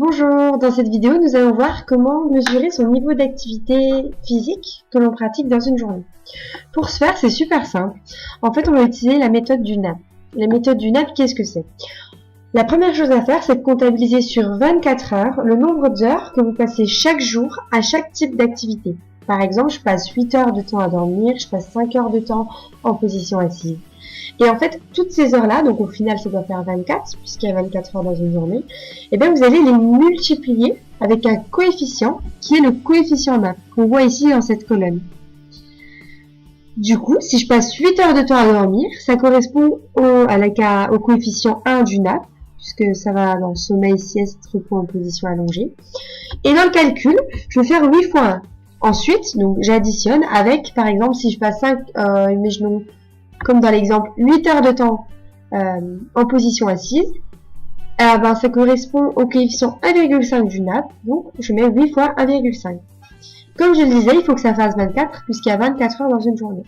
Bonjour, dans cette vidéo, nous allons voir comment mesurer son niveau d'activité physique que l'on pratique dans une journée. Pour ce faire, c'est super simple. En fait, on va utiliser la méthode du NAP. La méthode du NAP, qu'est-ce que c'est? La première chose à faire, c'est de comptabiliser sur 24 heures le nombre d'heures que vous passez chaque jour à chaque type d'activité. Par exemple, je passe 8 heures de temps à dormir, je passe 5 heures de temps en position assise. Et en fait, toutes ces heures-là, donc au final ça doit faire 24, puisqu'il y a 24 heures dans une journée, et bien vous allez les multiplier avec un coefficient qui est le coefficient NAP, qu'on voit ici dans cette colonne. Du coup, si je passe 8 heures de temps à dormir, ça correspond au coefficient 1 du NAP, puisque ça va dans sommeil, sieste, repos en position allongée. Et dans le calcul, je vais faire 8 fois 1. Ensuite, donc j'additionne avec, par exemple, si je passe 5, imaginons, comme dans l'exemple, 8 heures de temps en position assise, ça correspond au coefficient 1,5 du NAP, donc je mets 8 fois 1,5. Comme je le disais, il faut que ça fasse 24, puisqu'il y a 24 heures dans une journée.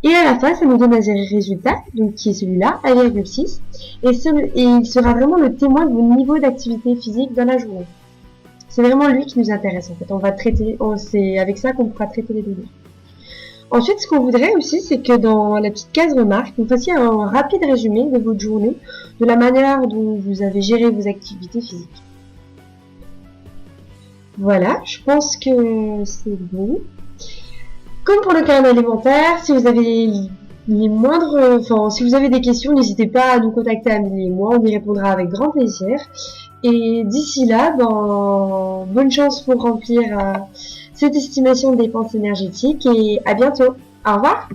Et à la fin, ça nous donne un résultat, donc qui est celui-là, 1,6, et il sera vraiment le témoin de votre niveau d'activité physique dans la journée. C'est vraiment lui qui nous intéresse en fait. On va traiter, c'est avec ça qu'on pourra traiter les données. Ensuite, ce qu'on voudrait aussi, c'est que dans la petite case remarque, vous fassiez un rapide résumé de votre journée, de la manière dont vous avez géré vos activités physiques. Voilà, je pense que c'est bon. Comme pour le carnet alimentaire, si vous avez si vous avez des questions, n'hésitez pas à nous contacter Amélie et moi, on y répondra avec grand plaisir. Et d'ici là, bonne chance pour remplir cette estimation de dépenses énergétiques et à bientôt. Au revoir!